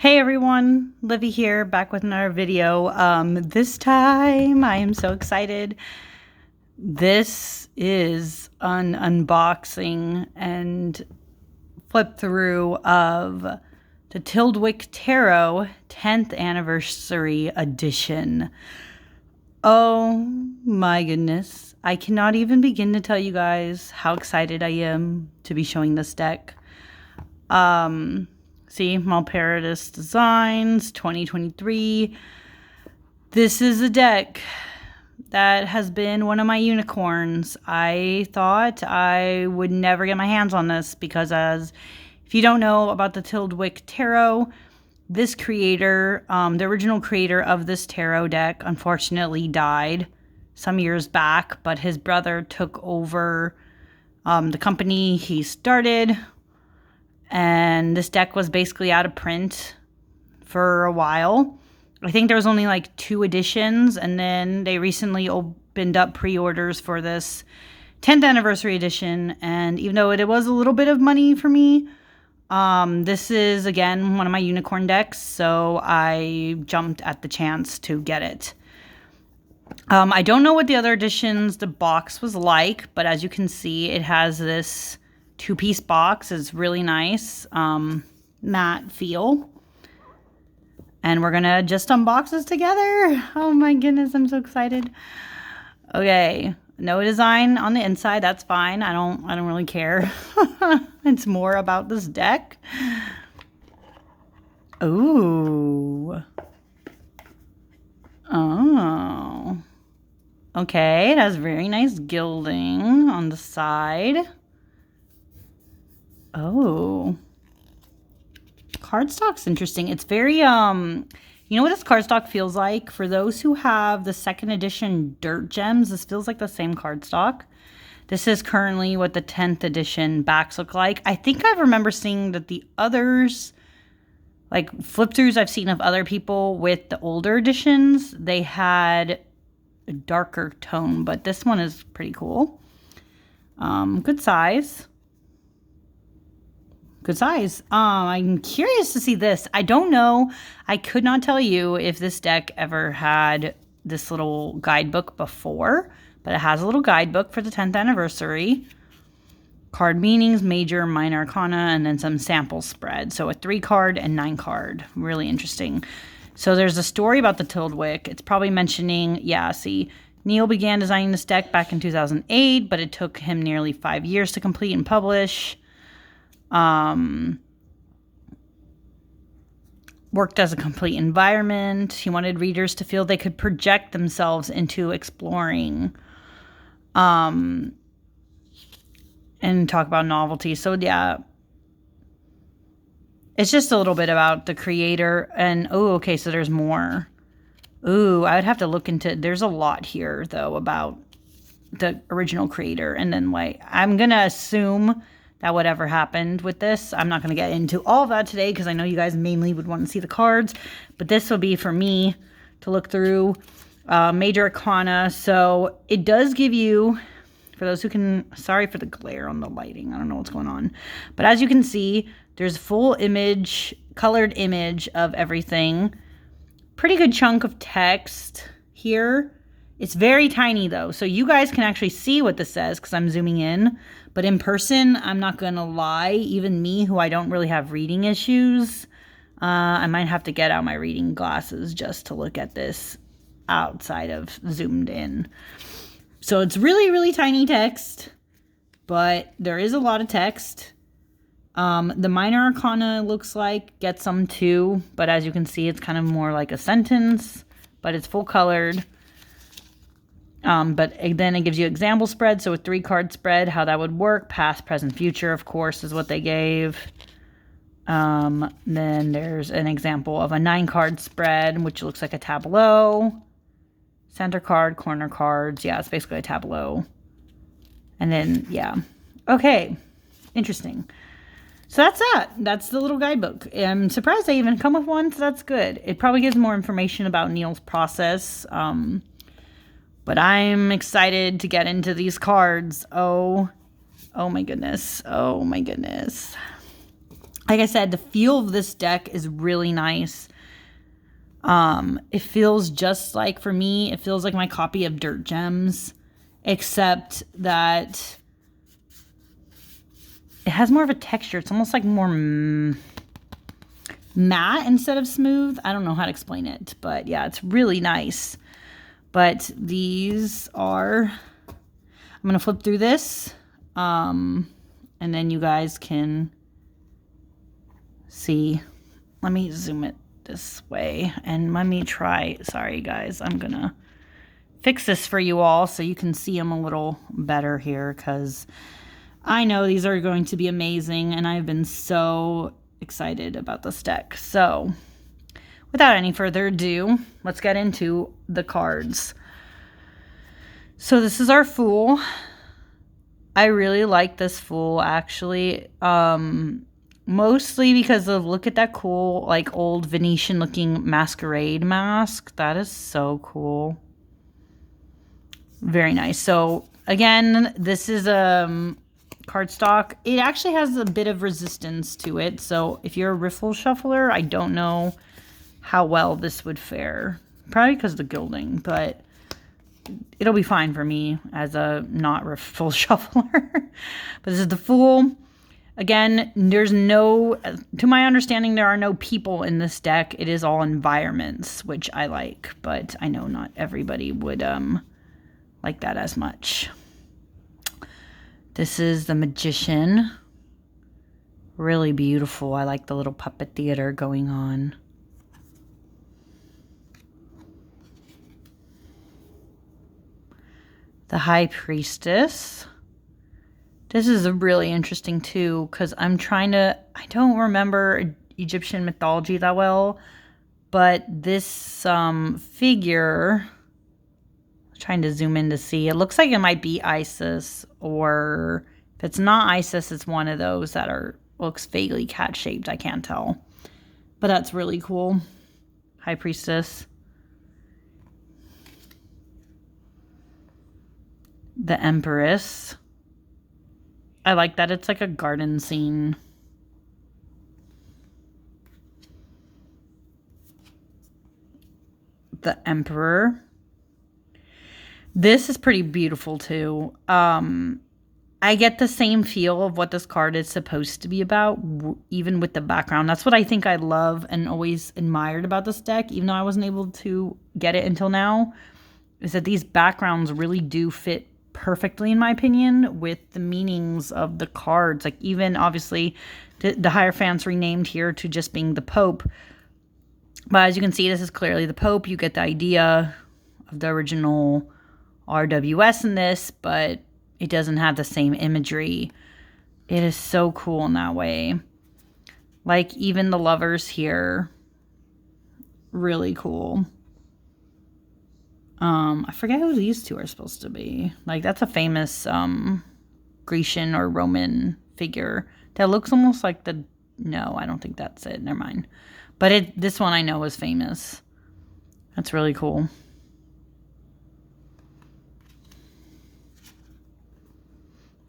Hey everyone, Livy here, back with another video. This time I am so excited. This is an unboxing and flip through of the Tyldwick Tarot 10th Anniversary Edition. Oh my goodness. I cannot even begin to tell you guys how excited I am to be showing this deck. See, Malparadis Designs 2023. This is a deck that has been one of my unicorns. I thought I would never get my hands on this because, if you don't know about the Tyldwick Tarot, this creator, the original creator of this tarot deck, unfortunately died some years back, but his brother took over the company he started. And this deck was basically out of print for a while. I think there was only like 2 editions, and then they recently opened up pre-orders for this 10th anniversary edition. And even though it was a little bit of money for me, this is, again, one of my unicorn decks, so I jumped at the chance to get it. I don't know what the other editions, the box was like, but as you can see, it has this 2-piece box. Is really nice, matte feel. And we're gonna just unbox this together. Oh my goodness, I'm so excited. Okay, no design on the inside, that's fine. I don't really care. It's more about this deck. Ooh. Oh. Okay, it has very nice gilding on the side. Oh, cardstock's interesting. It's very, you know what this cardstock feels like? For those who have the 2nd edition Dirt Gems, this feels like the same cardstock. This is currently what the 10th edition backs look like. I think I remember seeing that the others, like flip-throughs I've seen of other people with the older editions, they had a darker tone, but this one is pretty cool. Good size. Good size. I'm curious to see this. I don't know. I could not tell you if this deck ever had this little guidebook before, but it has a little guidebook for the 10th anniversary. Card meanings, major, minor arcana, and then some sample spread. So a 3-card and 9-card. Really interesting. So there's a story about the Tyldwick. It's probably mentioning, see, Neil began designing this deck back in 2008, but it took him nearly 5 years to complete and publish. Worked as a complete environment. He wanted readers to feel they could project themselves into exploring, and talk about novelty. So yeah, it's just a little bit about the creator. And okay, so there's more. I would have to look into, there's a lot here though about the original creator, and then I'm gonna assume that whatever happened with this, I'm not going to get into all of that today because I know you guys mainly would want to see the cards, but this will be for me to look through. Major arcana, so it does give you, for those who can, sorry for the glare on the lighting, I don't know what's going on, but as you can see, there's full image, colored image of everything. Pretty good chunk of text here. It's very tiny though, so you guys can actually see what this says because I'm zooming in. But in person, I'm not going to lie, even me, who I don't really have reading issues, I might have to get out my reading glasses just to look at this outside of zoomed in. So it's really, really tiny text, but there is a lot of text. The minor arcana looks like gets some too, but as you can see, it's kind of more like a sentence, but it's full colored. But then it gives you example spread, so a 3-card spread, how that would work. Past, present, future, of course, is what they gave. Then there's an example of a 9-card spread, which looks like a tableau. Center card, corner cards. Yeah, it's basically a tableau. And then, okay, interesting. So that's that. That's the little guidebook. I'm surprised they even come with one, so that's good. It probably gives more information about Neil's process. But I'm excited to get into these cards. Oh my goodness. Oh my goodness. Like I said, the feel of this deck is really nice. It feels just like, for me, it feels like my copy of Dirt Gems, except that it has more of a texture. It's almost like more matte instead of smooth. I don't know how to explain it, but yeah, it's really nice. But these are, I'm going to flip through this, and then you guys can see. Let me zoom it this way, and let me try, sorry guys, I'm going to fix this for you all so you can see them a little better here, because I know these are going to be amazing, and I've been so excited about this deck. So without any further ado, let's get into the cards. So this is our Fool. I really like this Fool, actually. Mostly because of, look at that cool, like, old Venetian looking masquerade mask. That is so cool. Very nice. So again, this is cardstock. It actually has a bit of resistance to it. So if you're a riffle shuffler, I don't know how well this would fare. Probably because of the gilding, but it'll be fine for me as a not riffle shuffler. But this is the Fool. Again, there's no, to my understanding, there are no people in this deck. It is all environments, which I like, but I know not everybody would like that as much. This is the Magician. Really beautiful. I like the little puppet theater going on. The High Priestess. This is a really interesting too, because I don't remember Egyptian mythology that well, but this figure, I'm trying to zoom in to see, it looks like it might be Isis, or if it's not Isis, it's one of those that looks vaguely cat-shaped. I can't tell, but that's really cool. High Priestess. The Empress. I like that it's like a garden scene. The Emperor. This is pretty beautiful too. I get the same feel of what this card is supposed to be about, even with the background. That's what I think I love and always admired about this deck, even though I wasn't able to get it until now, is that these backgrounds really do fit perfectly, in my opinion, with the meanings of the cards. Like, even obviously the Hierophant's renamed here to just being the Pope, but as you can see, this is clearly the Pope. You get the idea of the original RWS in this, but it doesn't have the same imagery. It is so cool in that way. Like, even the lovers here, really cool. I forget who these two are supposed to be. Like, that's a famous Grecian or Roman figure that looks almost like the... No, I don't think that's it. Never mind. But this one I know is famous. That's really cool.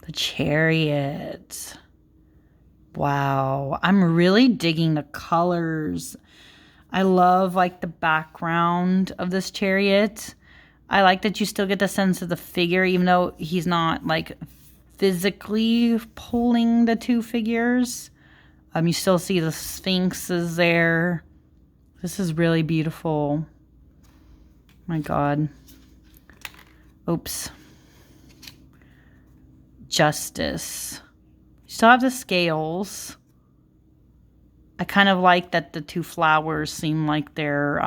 The Chariot. Wow. I'm really digging the colors. I love, like, the background of this Chariot. I like that you still get the sense of the figure, even though he's not, like, physically pulling the two figures. You still see the Sphinx is there. This is really beautiful. My God. Oops. Justice. You still have the scales. I kind of like that the two flowers seem like they're,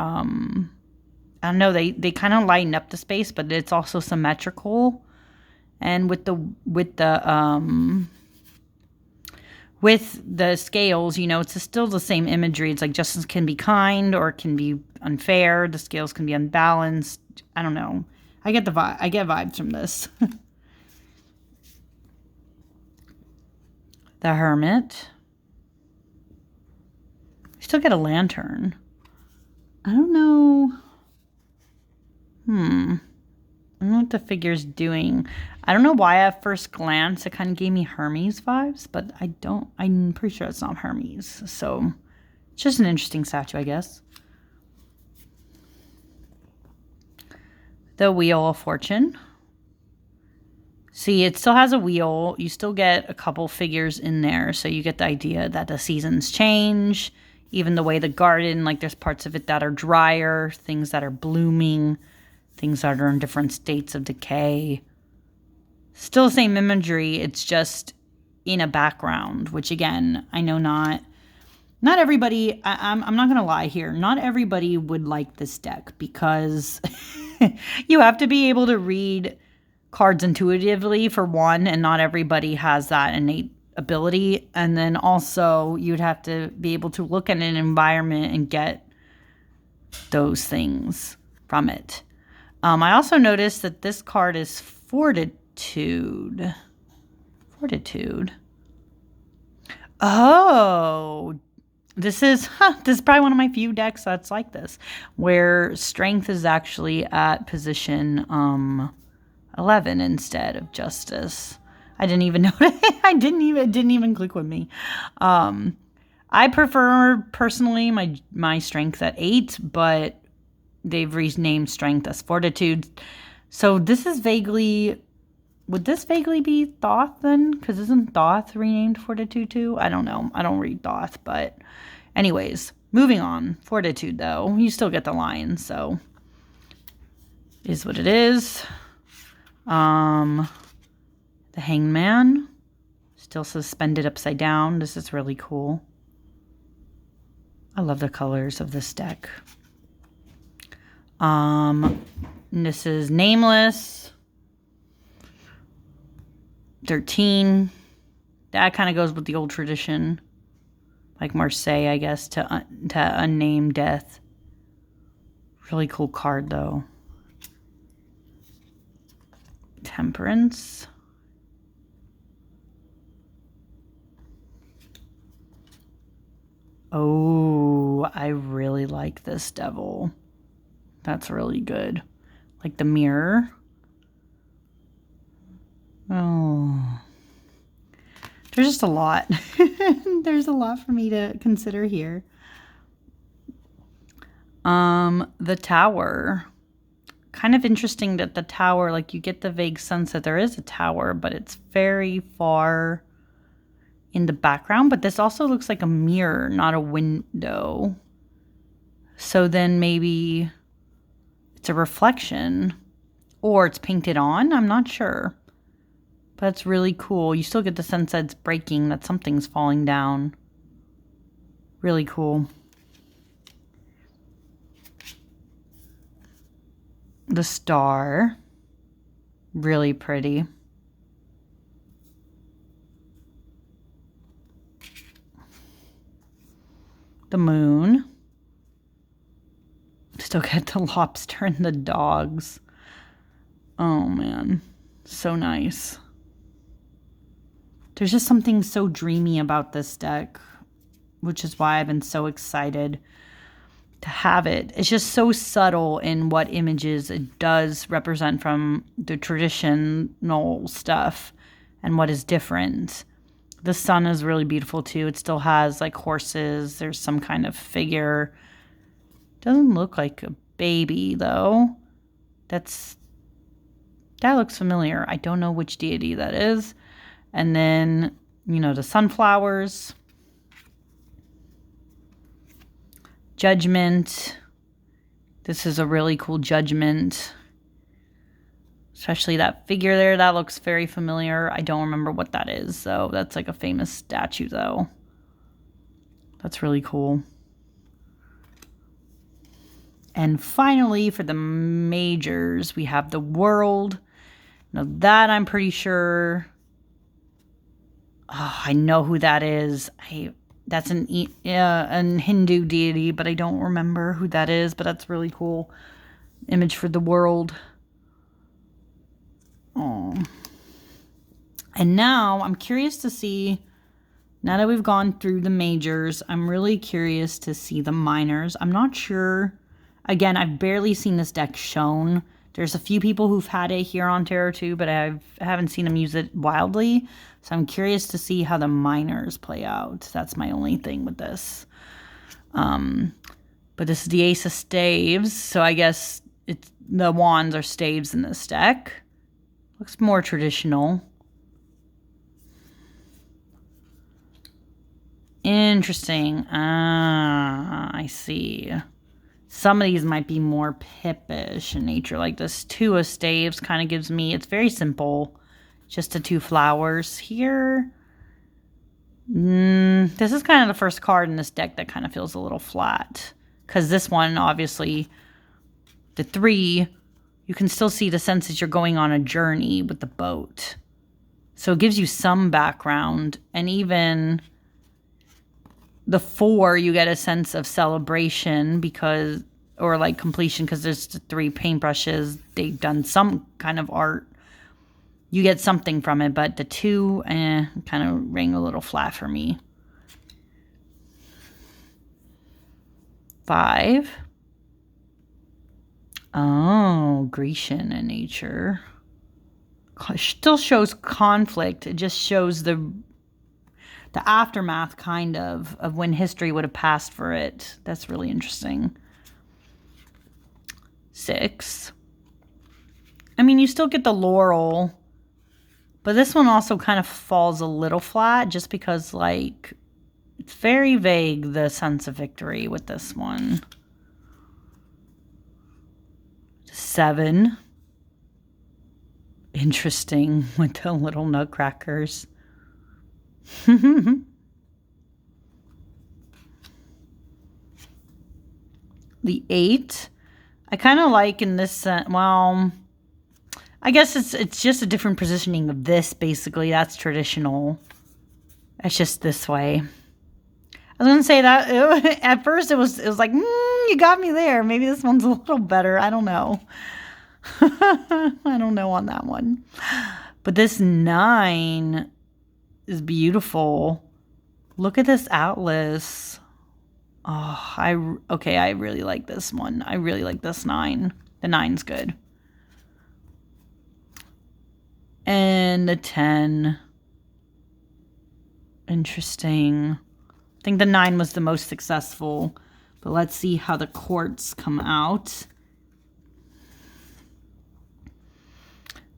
I don't know, they kind of lighten up the space, but it's also symmetrical. And with the scales, you know, it's still the same imagery. It's like justice can be kind or it can be unfair. The scales can be unbalanced. I don't know. I get the vibe. I get vibes from this. The Hermit. You still get a lantern. I don't know. I don't know what the figure's doing. I don't know why at first glance it kind of gave me Hermes vibes, but I'm pretty sure it's not Hermes. So it's just an interesting statue, I guess. The Wheel of Fortune. See, it still has a wheel. You still get a couple figures in there, so you get the idea that the seasons change. Even the way the garden, like there's parts of it that are drier, things that are blooming, things that are in different states of decay. Still the same imagery, it's just in a background, which again, I know not everybody, I'm not going to lie here, not everybody would like this deck because you have to be able to read cards intuitively for one, and not everybody has that innate ability. And then also you'd have to be able to look at an environment and get those things from it. I also noticed that this card is Fortitude. Oh, this is probably one of my few decks that's like this, where strength is actually at position 11 instead of justice. I didn't even know it. It didn't even click with me. I prefer personally my strength at 8, but they've renamed strength as fortitude. So this is vaguely, would this vaguely be Thoth then? Because isn't Thoth renamed fortitude too? I don't know. I don't read Thoth, but anyways, moving on. Fortitude though, you still get the line, so is what it is. The Hangman, still suspended upside down. This is really cool. I love the colors of this deck. This is Nameless. 13. That kind of goes with the old tradition. Like Marseille, I guess, to unnamed death. Really cool card, though. Temperance. Oh, I really like this devil. That's really good. Like the mirror. Oh. There's just a lot. There's a lot for me to consider here. The tower. Kind of interesting that the tower, like you get the vague sense that there is a tower, but it's very far in the background. But this also looks like a mirror, not a window. So then maybe it's a reflection or it's painted on. I'm not sure. But it's really cool. You still get the sense that it's breaking, that something's falling down. Really cool. The star. Really pretty. The moon. Still get the lobster and the dogs. Oh man. So nice. There's just something so dreamy about this deck, which is why I've been so excited to have it. It's just so subtle in what images it does represent from the traditional stuff and what is different. The sun is really beautiful too. It still has like horses. There's some kind of figure. Doesn't look like a baby though. That looks familiar. I don't know which deity that is. And then, you know, the sunflowers. Judgment. This is a really cool judgment. Especially that figure there. That looks very familiar. I don't remember what that is. So that's like a famous statue though. That's really cool. And finally, for the majors, we have the world. Now that I'm pretty sure... Oh, I know who that is. That's an Hindu deity, but I don't remember who that is. But that's really cool. Image for the world. Oh. And now I'm curious to see, now that we've gone through the majors, I'm really curious to see the minors. I'm not sure. Again, I've barely seen this deck shown There's a few people who've had it here on Tarot too, but I haven't seen them use it wildly. So I'm curious to see how the minors play out. That's my only thing with this. But this is the Ace of Staves, so I guess it's the wands are staves in this deck. Looks more traditional. Interesting. I see. Some of these might be more pippish in nature. Like this Two of Staves kind of gives me, it's very simple. Just the 2 flowers here. This is kind of the first card in this deck that kind of feels a little flat. Because this one, obviously, the 3, you can still see the sense that you're going on a journey with the boat. So it gives you some background. And even the 4, you get a sense of celebration because, or like completion, because there's the 3 paintbrushes. They've done some kind of art. You get something from it, but the 2 kind of rang a little flat for me. 5. Oh, Grecian in nature. Still shows conflict. It just shows the aftermath, kind of when history would have passed for it. That's really interesting. 6. I mean, you still get the laurel, but this one also kind of falls a little flat just because, like, it's very vague, the sense of victory with this one. 7. Interesting with the little nutcrackers. The 8. I kind of like in this, well, I guess it's just a different positioning of this, basically. That's traditional. It's just this way. I was going to say that at first it was like, you got me there. Maybe this one's a little better. I don't know. I don't know on that one. But this 9 is beautiful. Look at this atlas. Oh, I really like this one. I really like this 9. The 9's good. And the 10. Interesting. I think the 9 was the most successful. But let's see how the quartz come out.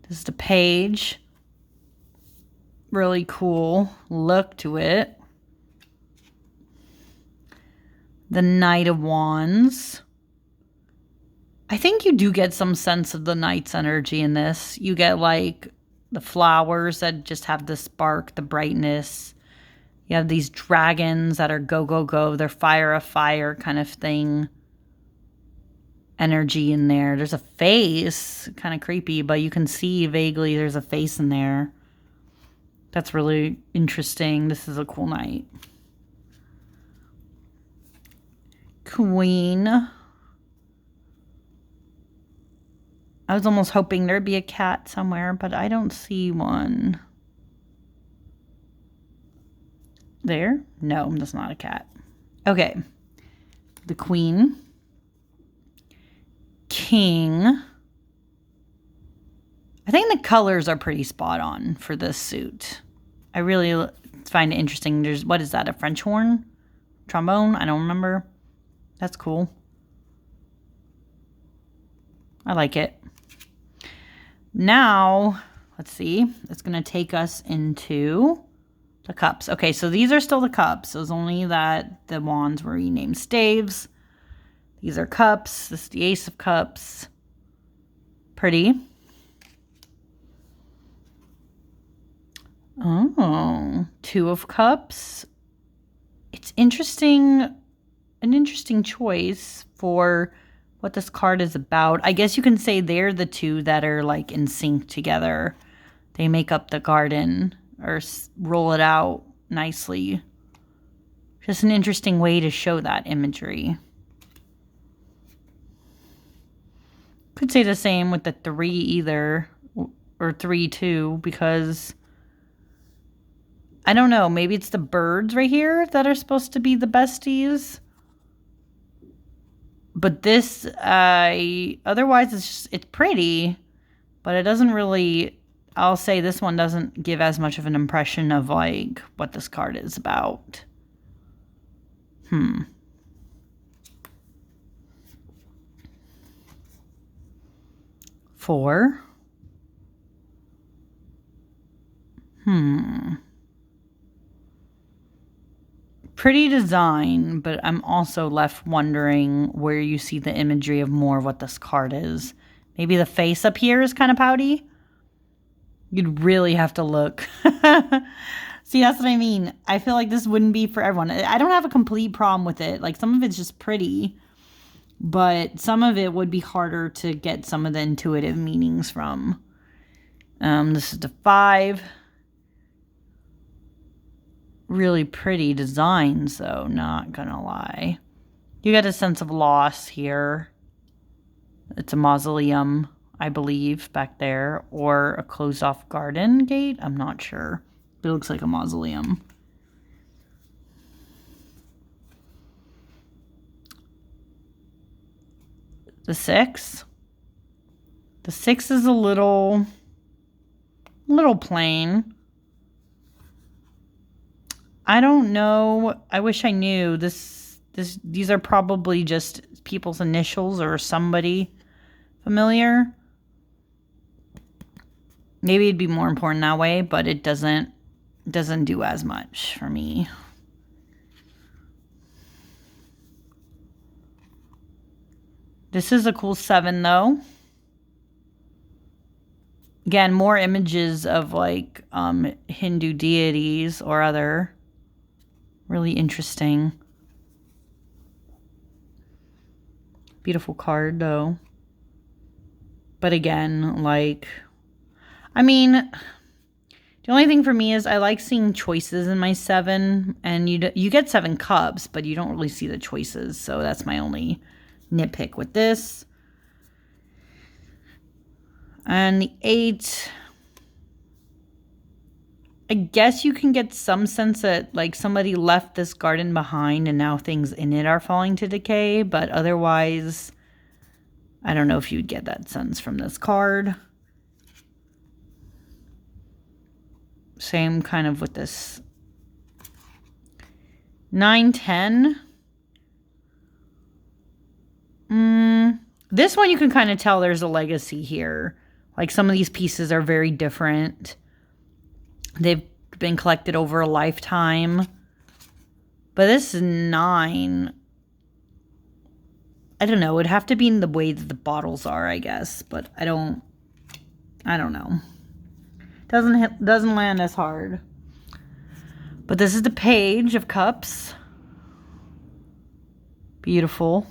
This is the page. Really cool look to it. The Knight of Wands. I think you do get some sense of the Knight's energy in this. You get like the flowers that just have the spark, the brightness. You have these dragons that are go, go, go. They're fire of fire kind of thing. Energy in there. There's a face. Kind of creepy, but you can see vaguely there's a face in there. That's really interesting. This is a cool night. Queen. I was almost hoping there'd be a cat somewhere, but I don't see one. There? No, that's not a cat. Okay. The Queen. King. I think the colors are pretty spot on for this suit. I really find it interesting. There's, what is that, a French horn? Trombone? I don't remember. That's cool. I like it. Now, let's see. It's going to take us into the cups. Okay, so these are still the cups. It was only that the wands were renamed staves. These are cups. This is the Ace of Cups. Pretty. Oh, 2 of Cups. It's interesting, an interesting choice for what this card is about. I guess you can say they're the 2 that are like in sync together. They make up the garden or roll it out nicely. Just an interesting way to show that imagery. Could say the same with the 3 either, or 3 too, because I don't know, maybe it's the birds right here that are supposed to be the besties. But this, otherwise it's pretty, but it doesn't really, I'll say this one doesn't give as much of an impression of like what this card is about. 4. Pretty design, but I'm also left wondering where you see the imagery of more of what this card is. Maybe the face up here is kind of pouty. You'd really have to look. See, that's what I mean. I feel like this wouldn't be for everyone. I don't have a complete problem with it. Like, some of it's just pretty, but some of it would be harder to get some of the intuitive meanings from. This is the 5. Really pretty designs, though, not gonna lie. You get a sense of loss here. It's a mausoleum, I believe, back there, or a closed-off garden gate. I'm not sure, but it looks like a mausoleum. The 6. The 6 is a little plain. I don't know. I wish I knew. These are probably just people's initials or somebody familiar. Maybe it'd be more important that way, but it doesn't do as much for me. This is a cool 7, though. Again, more images of like Hindu deities or other. Really interesting. Beautiful card, though. But again, like, I mean, the only thing for me is I like seeing choices in my 7, and you get 7 cups, but you don't really see the choices. So that's my only nitpick with this. And the 8, I guess you can get some sense that like somebody left this garden behind and now things in it are falling to decay, but otherwise, I don't know if you'd get that sense from this card. Same kind of with this 9, 10. This one you can kind of tell there's a legacy here. Like some of these pieces are very different. They've been collected over a lifetime. But this 9, I don't know. It'd have to be in the way that the bottles are, I guess. But I don't know. Doesn't land as hard. But this is the Page of Cups. Beautiful.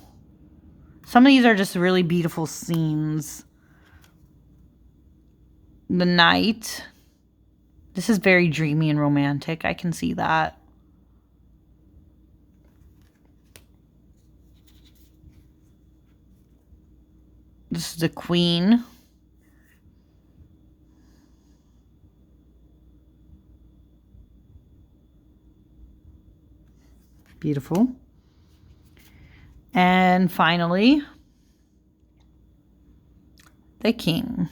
Some of these are just really beautiful scenes. The Knight. This is very dreamy and romantic. I can see that. This is the Queen. Beautiful. And finally, the King.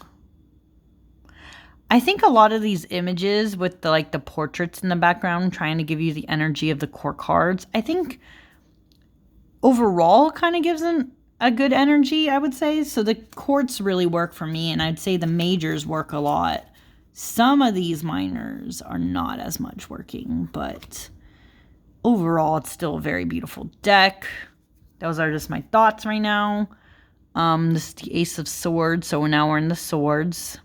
I think a lot of these images with the portraits in the background trying to give you the energy of the court cards, I think overall kind of gives them a good energy, I would say. So the courts really work for me, and I'd say the majors work a lot. Some of these minors are not as much working, but overall it's still a very beautiful deck. Those are just my thoughts right now. This is the Ace of Swords, so now we're in the swords.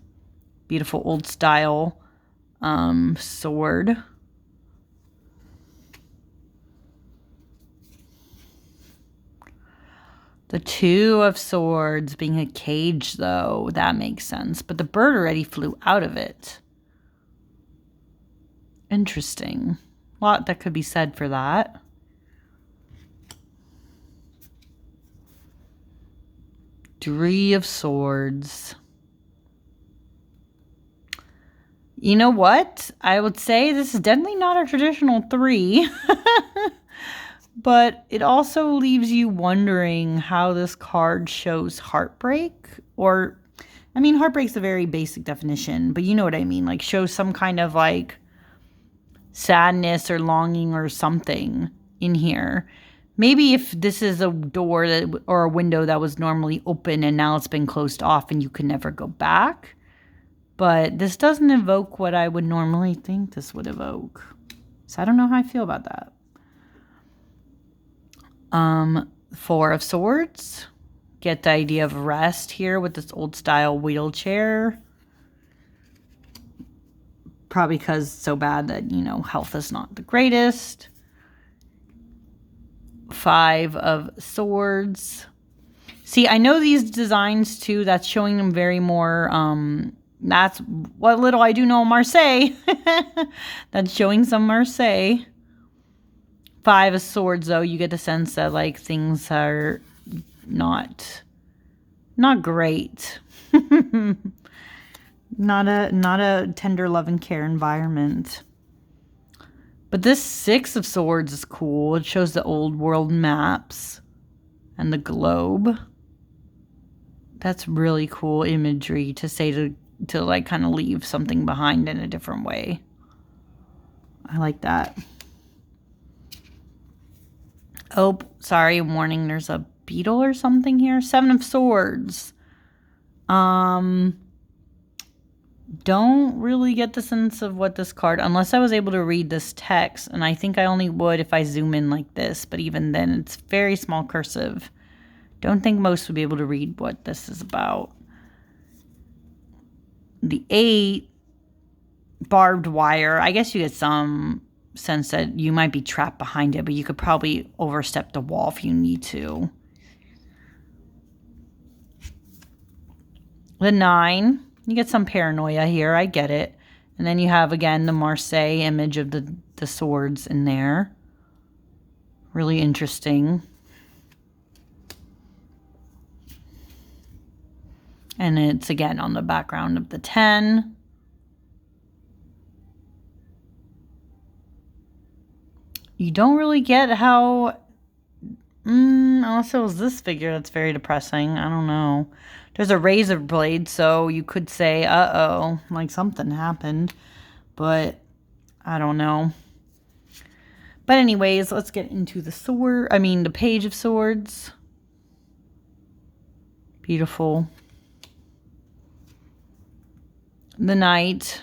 Beautiful old style sword. The Two of Swords being a cage, though, that makes sense. But the bird already flew out of it. Interesting. A lot that could be said for that. Three of Swords. You know what? I would say this is definitely not a traditional 3. but it also leaves you wondering how this card shows heartbreak. Or, I mean, heartbreak's a very basic definition, but you know what I mean. Like, shows some kind of like sadness or longing or something in here. Maybe if this is a door that, or a window that was normally open and now it's been closed off and you can never go back. But this doesn't evoke what I would normally think this would evoke. So I don't know how I feel about that. Four of Swords. Get the idea of rest here with this old style wheelchair. Probably because it's so bad that, you know, health is not the greatest. Five of Swords. See, I know these designs too. That's showing them very more, that's what little I do know Marseille. That's showing some Marseille. Five of Swords, though, you get the sense that, like, things are not great. not a tender love and care environment. But this Six of Swords is cool. It shows the old world maps and the globe. That's really cool imagery to say to like kind of leave something behind in a different way. I like that. Oh, sorry, warning, there's a beetle or something here. Seven of Swords. Don't really get the sense of what this card, unless I was able to read this text, and I think I only would if I zoom in like this, but even then it's very small cursive. Don't think most would be able to read what this is about. The 8, barbed wire. I guess you get some sense that you might be trapped behind it, but you could probably overstep the wall if you need to. The 9, you get some paranoia here. I get it. And then you have, again, the Marseille image of the swords in there. Really interesting. And it's, again, on the background of the 10. You don't really get how... unless it was this figure that's very depressing. I don't know. There's a razor blade, so you could say, uh-oh, like something happened. But I don't know. But anyways, let's get into the Page of Swords. Beautiful. The Knight.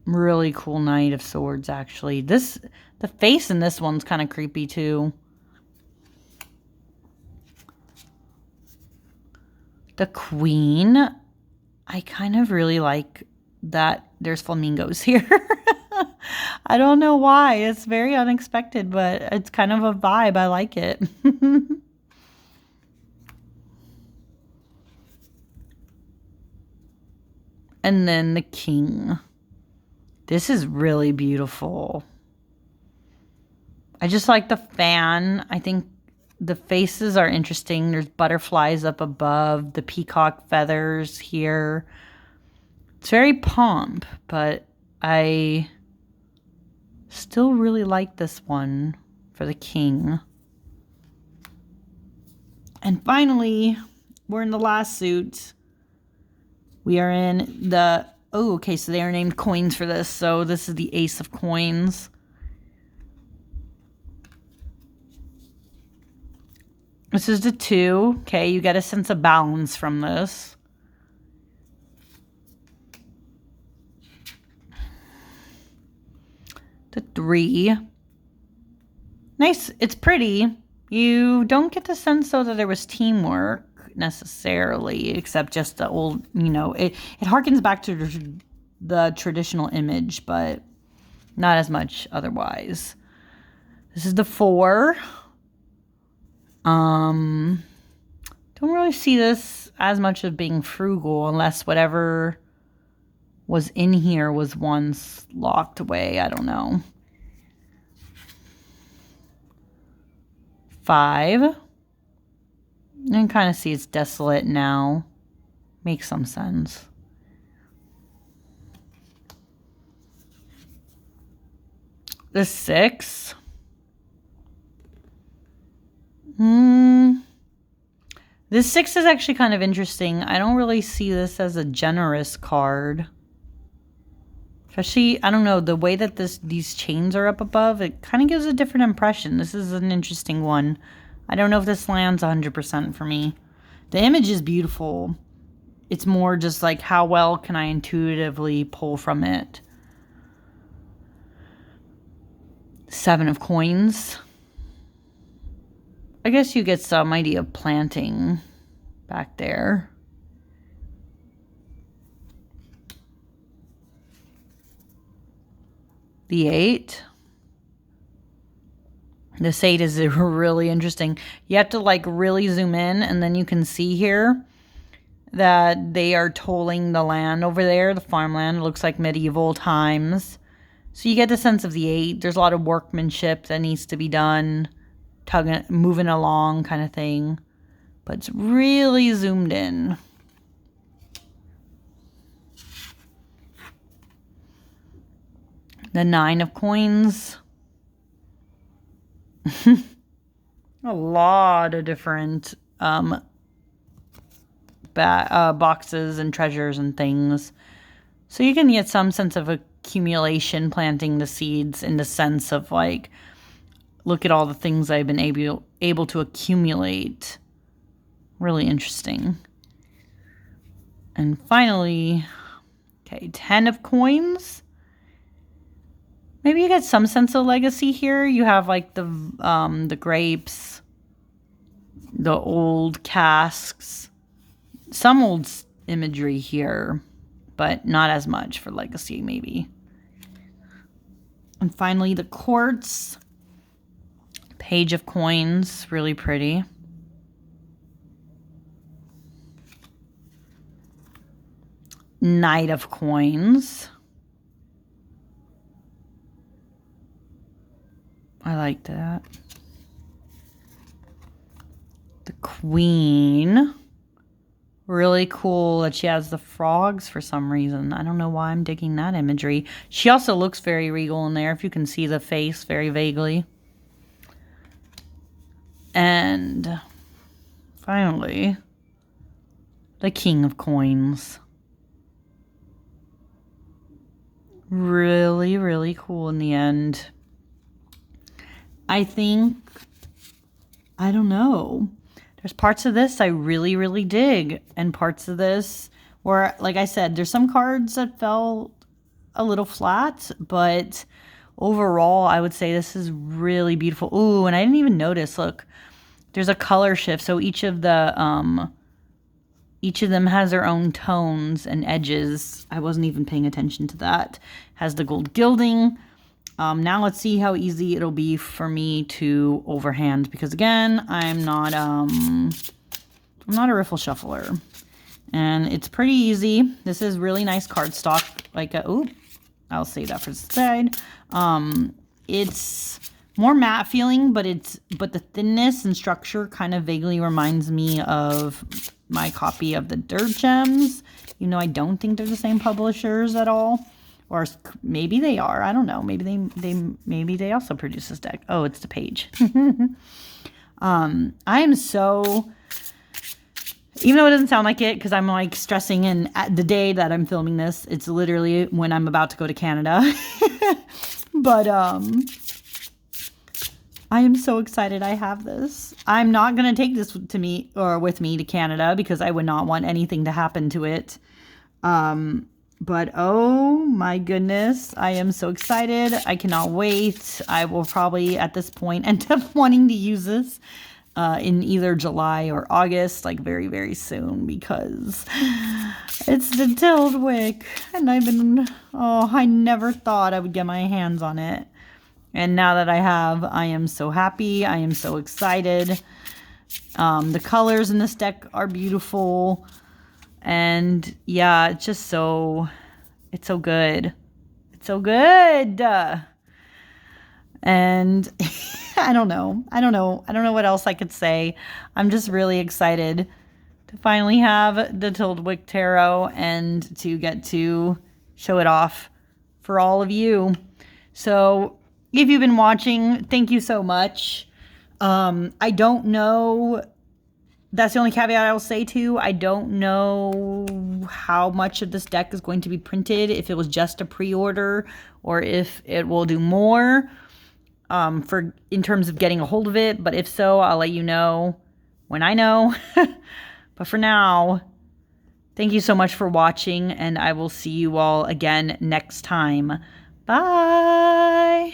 Really cool Knight of Swords, actually. The face in this one's kind of creepy, too. The Queen. I kind of really like that there's flamingos here. I don't know why. It's very unexpected, but it's kind of a vibe. I like it. And then the King. This is really beautiful. I just like the fan. I think the faces are interesting. There's butterflies up above, the peacock feathers here. It's very pomp, but I still really like this one for the King. And finally, we're in the last suit. We are in the... Oh, okay, so they are named coins for this. So this is the Ace of Coins. This is the 2. Okay, you get a sense of balance from this. The 3. Nice. It's pretty. You don't get the sense, though, that there was teamwork necessarily, except just the old, it harkens back to the traditional image, but not as much otherwise. This is the 4. Don't really see this as much as being frugal, unless whatever was in here was once locked away. I don't know. 5. You can kind of see it's desolate now. Makes some sense. The 6. This 6 is actually kind of interesting. I don't really see this as a generous card. Especially, I don't know, the way that these chains are up above, it kind of gives a different impression. This is an interesting one. I don't know if this lands 100% for me. The image is beautiful. It's more just like how well can I intuitively pull from it. 7 of coins. I guess you get some idea of planting back there. The 8. This 8 is really interesting. You have to like really zoom in, and then you can see here that they are tolling the land over there, the farmland. It looks like medieval times. So you get the sense of the 8. There's a lot of workmanship that needs to be done, moving along kind of thing. But it's really zoomed in. The 9 of coins. A lot of different boxes and treasures and things. So you can get some sense of accumulation, planting the seeds in the sense of like, look at all the things I've been able to accumulate. Really interesting. And finally, okay, 10 of coins. Maybe you get some sense of legacy here. You have like the grapes, the old casks, some old imagery here, but not as much for legacy maybe. And finally the quartz, page of coins, really pretty. Knight of coins. I like that. The queen. Really cool that she has the frogs for some reason. I don't know why I'm digging that imagery. She also looks very regal in there, if you can see the face very vaguely. And finally, the king of coins. Really, really cool in the end. I think, I don't know. There's parts of this I really, really dig. And parts of this where, like I said, there's some cards that fell a little flat. But overall, I would say this is really beautiful. Ooh, and I didn't even notice, look. There's a color shift. So each of them has their own tones and edges. I wasn't even paying attention to that. Has the gold gilding. Now let's see how easy it'll be for me to overhand, because again, I'm not a riffle shuffler, and it's pretty easy. This is really nice cardstock. Like I'll save that for the side. It's more matte feeling, but the thinness and structure kind of vaguely reminds me of my copy of the Dirt Gems. You know, I don't think they're the same publishers at all. Or maybe they are. I don't know. Maybe they also produce this deck. Oh, it's the page. I am so, even though it doesn't sound like it, because I'm like stressing, and at the day that I'm filming this, it's literally when I'm about to go to Canada. But I am so excited I have this. I'm not going to take this with me to Canada, because I would not want anything to happen to it. But oh my goodness, I am so excited. I cannot wait. I will probably at this point end up wanting to use this in either July or August, like very, very soon, because it's the Tyldwick. And I never thought I would get my hands on it. And now that I have, I am so happy. I am so excited. The colors in this deck are beautiful. And yeah, it's just it's so good. It's so good. And I don't know what else I could say. I'm just really excited to finally have the Tyldwick Tarot and to get to show it off for all of you. So If you've been watching, thank you so much. I don't know. That's the only caveat I will say too. I don't know how much of this deck is going to be printed, if it was just a pre-order or if it will do more in terms of getting a hold of it. But if so, I'll let you know when I know. But for now, thank you so much for watching, and I will see you all again next time. Bye!